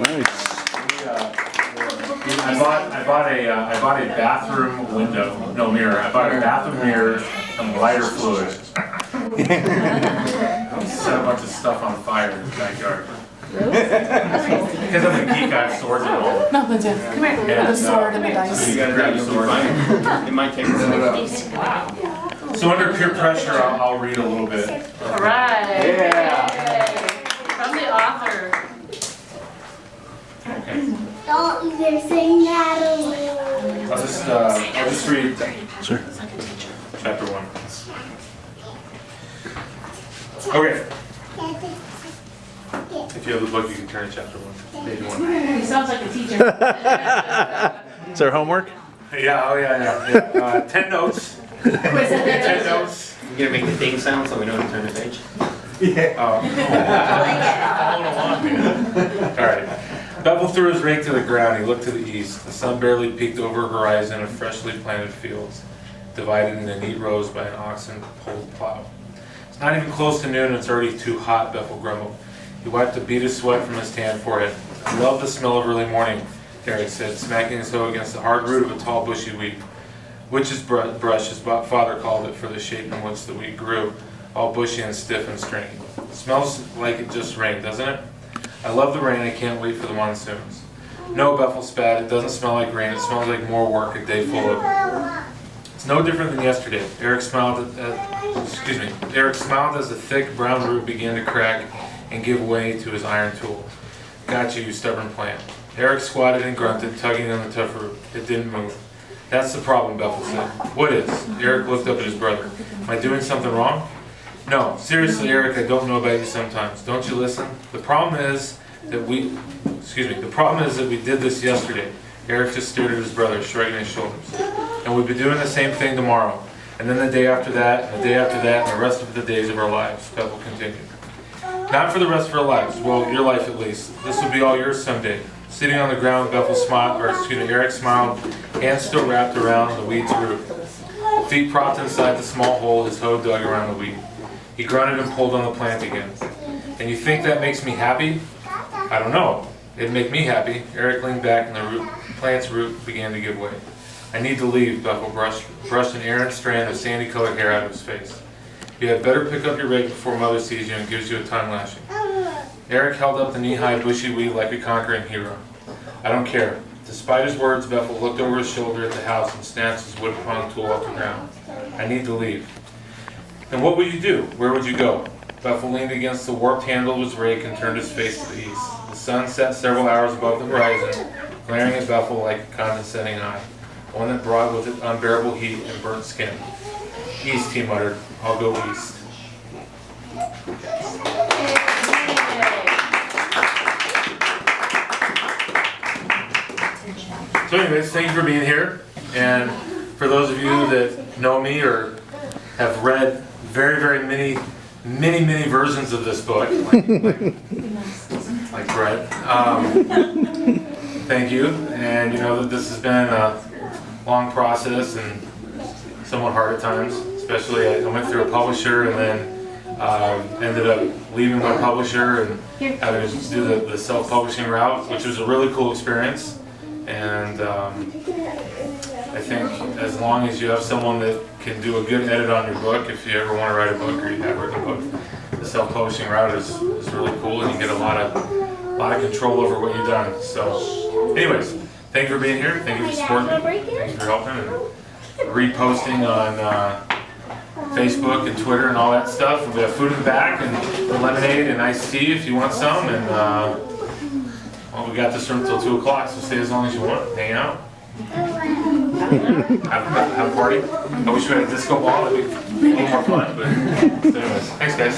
Nice. I bought a bathroom window, no mirror. I bought a bathroom mirror, some lighter fluid. Set a bunch of stuff on fire in his backyard. Because I'm a geek, I have swords and all. No, Lindsay, come here. Yeah, The sword and the dice. So you gotta grab the sword. It might take a minute. So under peer pressure, I'll read a little bit. All right. Yeah. From the author. Okay. Don't either sing that or I'll just read Sure. chapter 1. Okay. If you have the book, you can turn to chapter 1, page 1. He sounds like a teacher. Is there homework? Yeah, oh yeah. 10 notes. 10 notes. You're gonna make the ding sound so we know to turn the page? Following along, man. All right. Bethel threw his rake to the ground. He looked to the east. The sun barely peeked over a horizon of freshly planted fields, divided into neat rows by an oxen-pulled plow. It's not even close to noon, and it's already too hot, Bethel grumbled. He wiped a bead of sweat from his tanned forehead. I love the smell of early morning, Eric said, smacking his hoe against the hard root of a tall bushy weed. Witch's brush, his father called it for the shape in which the weed grew, all bushy and stiff and stringy. It smells like it just rained, doesn't it? I love the rain. I can't wait for the monsoons. No, Bethel spat. It doesn't smell like rain. It smells like more work, a day full of... It's no different than yesterday. Eric smiled Eric smiled as the thick brown root began to crack and give way to his iron tool. Gotcha, you stubborn plant. Eric squatted and grunted, tugging on the tough root. It didn't move. That's the problem, Bethel said. What is? Eric looked up at his brother. Am I doing something wrong? No, seriously, Eric, I don't know about you sometimes. Don't you listen? The problem is that we did this yesterday. Eric just stared at his brother, shrugging his shoulders. And we'll be doing the same thing tomorrow. And then the day after that, and the day after that, and the rest of the days of our lives, Bethel continued. Not for the rest of our lives, well, your life at least. This will be all yours someday. Sitting on the ground, Eric smiled, hands still wrapped around the weed's root. Feet propped inside the small hole his hoe dug around the weed. He grunted and pulled on the plant again. And you think that makes me happy? I don't know. It'd make me happy. Eric leaned back and the plant's root began to give way. I need to leave, Bethel brushed an errant strand of sandy-colored hair out of his face. You had better pick up your rake before Mother sees you and gives you a tongue lashing. Eric held up the knee-high bushy weed like a conquering hero. I don't care. Despite his words, Bethel looked over his shoulder at the house and snatched his wood-pronged tool off the ground. I need to leave. And what would you do? Where would you go? Bethel leaned against the warped handle of his rake and turned his face to the east. The sun set several hours above the horizon, glaring at Bethel like a condescending eye, one that brought with it unbearable heat and burnt skin. East, he muttered. I'll go east. So anyways, thank you for being here. And for those of you that know me or have read very, very many versions of this book, like Brett, thank you. And you know that this has been a long process and somewhat hard at times. Especially I went through a publisher and then ended up leaving my publisher and having to do the self-publishing route, which was a really cool experience. And I think as long as you have someone that can do a good edit on your book, if you ever want to write a book or you have written a book, the self-publishing route is really cool, and you get a lot of control over what you've done. So, anyways, thank you for being here. Thank you for supporting me. Thank you for helping and reposting on Facebook and Twitter and all that stuff. And we have food in the back and lemonade and iced tea if you want some. And well, we got this room until 2 o'clock, so stay as long as you want. Hang out. Have a party. I wish we had a disco ball. That'd be a little more fun. But anyways, thanks guys.